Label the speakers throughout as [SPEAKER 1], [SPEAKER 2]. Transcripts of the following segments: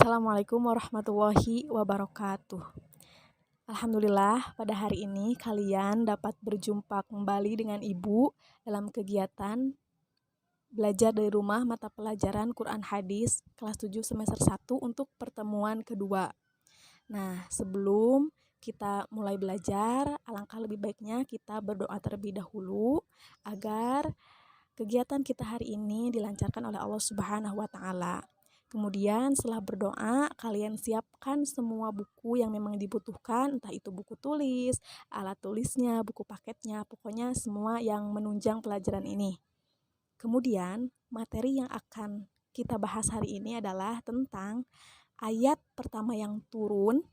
[SPEAKER 1] Assalamualaikum warahmatullahi wabarakatuh. Alhamdulillah, pada hari ini kalian dapat berjumpa kembali dengan Ibu dalam kegiatan belajar dari rumah mata pelajaran Quran Hadis kelas 7 semester 1 untuk pertemuan kedua. Nah, sebelum kita mulai belajar, alangkah lebih baiknya kita berdoa terlebih dahulu agar kegiatan kita hari ini dilancarkan oleh Allah Subhanahu wa Ta'ala. Kemudian setelah berdoa, kalian siapkan semua buku yang memang dibutuhkan, entah itu buku tulis, alat tulisnya, buku paketnya, pokoknya semua yang menunjang pelajaran ini. Kemudian materi yang akan kita bahas hari ini adalah tentang ayat pertama yang turun,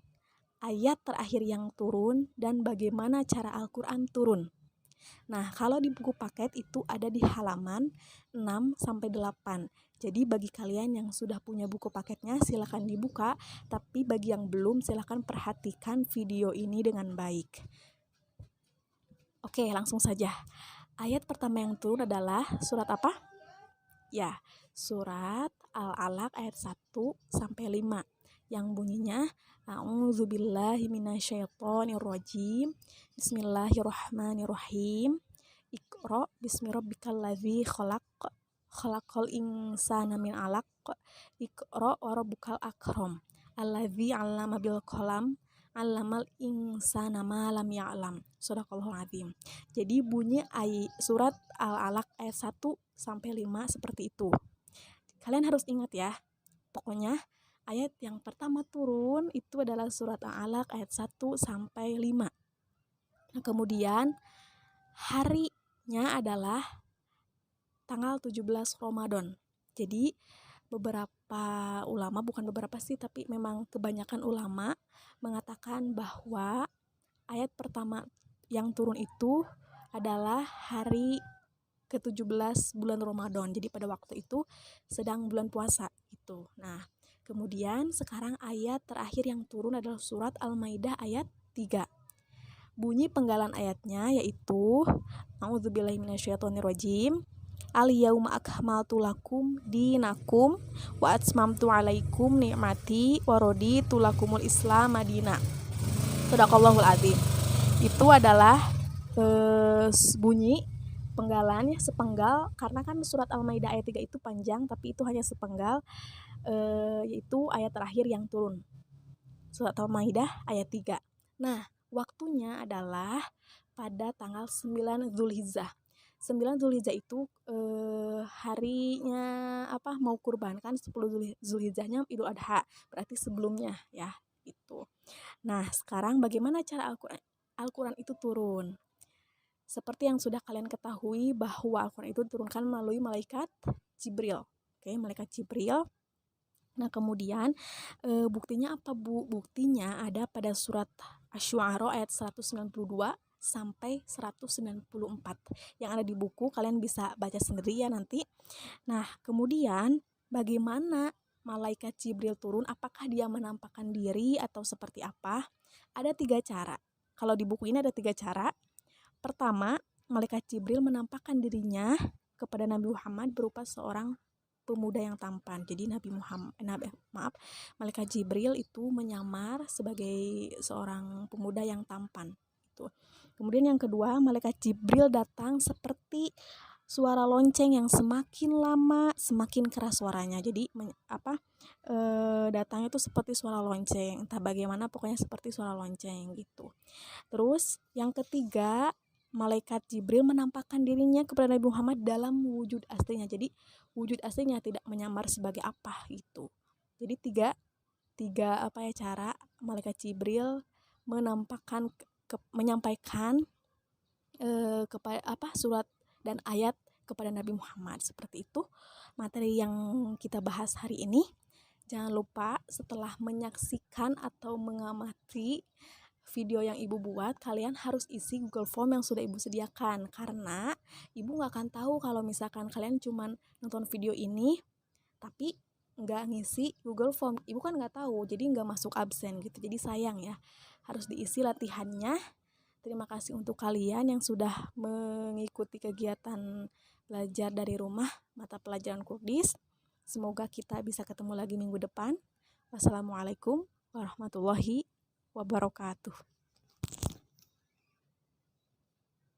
[SPEAKER 1] ayat terakhir yang turun, dan bagaimana cara Al-Quran turun. Nah, kalau di buku paket itu ada di halaman 6-8. Jadi bagi kalian yang sudah punya buku paketnya silakan dibuka, tapi bagi yang belum silakan perhatikan video ini dengan baik. Oke, langsung saja. Ayat pertama yang turun adalah surat apa? Ya, surat Al-Alaq ayat 1-5 yang bunyinya A'udzubillahi minasyaitonirrajim. Bismillahirrahmanirrahim. Iqra bismi rabbikal ladzi khalaq. Khalaqal insana min 'alaq. Iqra wa rabbukal akram. Alladzi 'allama bil qalam. 'Allamal insana ma lam ya'lam. Shadaqallahul azim. Jadi bunyi surat Al-Alaq ayat 1-5 seperti itu. Kalian harus ingat ya. Pokoknya ayat yang pertama turun itu adalah surat Al-Alaq ayat 1-5. Nah, kemudian harinya adalah tanggal 17 Ramadan. Jadi beberapa ulama, bukan beberapa sih, tapi memang kebanyakan ulama mengatakan bahwa ayat pertama yang turun itu adalah hari ke-17 bulan Ramadan. Jadi pada waktu itu sedang bulan puasa gitu. Nah, kemudian sekarang ayat terakhir yang turun adalah surat Al-Maidah ayat 3. Bunyi penggalan ayatnya yaitu A'udzubillahi minasyaitonirrajim. Al-yauma akmaltu lakum dinakum wa atmamtu 'alaikum ni'mati wa raditu lakumul Islam madina. Shadaqallahul azim. Itu adalah bunyi penggalannya sepenggal, karena kan surat Al-Maidah ayat 3 itu panjang, tapi itu hanya sepenggal, yaitu ayat terakhir yang turun, surat Al-Maidah ayat 3. Nah, waktunya adalah pada tanggal 9 Zulhijjah. 9 Zulhijjah itu harinya mau kurban kan, 10 Zulhijjahnya Idul Adha, berarti sebelumnya ya itu. Nah, sekarang bagaimana cara Al-Quran itu turun? Seperti yang sudah kalian ketahui bahwa Al-Quran itu diturunkan melalui malaikat Jibril. Oke, malaikat Jibril. Nah, kemudian buktinya apa, Bu? Buktinya ada pada surat Asy-Syu'ara ayat 192 sampai 194. Yang ada di buku, kalian bisa baca sendiri ya nanti. Nah, kemudian bagaimana malaikat Jibril turun? Apakah dia menampakkan diri atau seperti apa? Ada 3 cara. Kalau di buku ini ada 3 cara. Pertama, malaikat Jibril menampakkan dirinya kepada Nabi Muhammad berupa seorang pemuda yang tampan. Jadi malaikat Jibril itu menyamar sebagai seorang pemuda yang tampan. Itu. Kemudian yang kedua, malaikat Jibril datang seperti suara lonceng yang semakin lama semakin keras suaranya. Jadi datangnya itu seperti suara lonceng. Entah bagaimana, pokoknya seperti suara lonceng gitu. Terus yang ketiga, malaikat Jibril menampakkan dirinya kepada Nabi Muhammad dalam wujud aslinya. Jadi wujud aslinya, tidak menyamar sebagai apa gitu. Jadi tiga cara malaikat Jibril menyampaikan surat dan ayat kepada Nabi Muhammad. Seperti itu materi yang kita bahas hari ini. Jangan lupa setelah menyaksikan atau mengamati video yang Ibu buat, kalian harus isi Google Form yang sudah Ibu sediakan, karena Ibu gak akan tahu kalau misalkan kalian cuman nonton video ini tapi gak ngisi Google Form. Ibu kan gak tahu, jadi gak masuk absen gitu. Jadi sayang ya, harus diisi latihannya. Terima kasih untuk kalian yang sudah mengikuti kegiatan belajar dari rumah mata pelajaran Kurdis. Semoga kita bisa ketemu lagi minggu depan. Wassalamualaikum warahmatullahi wabarakatuh.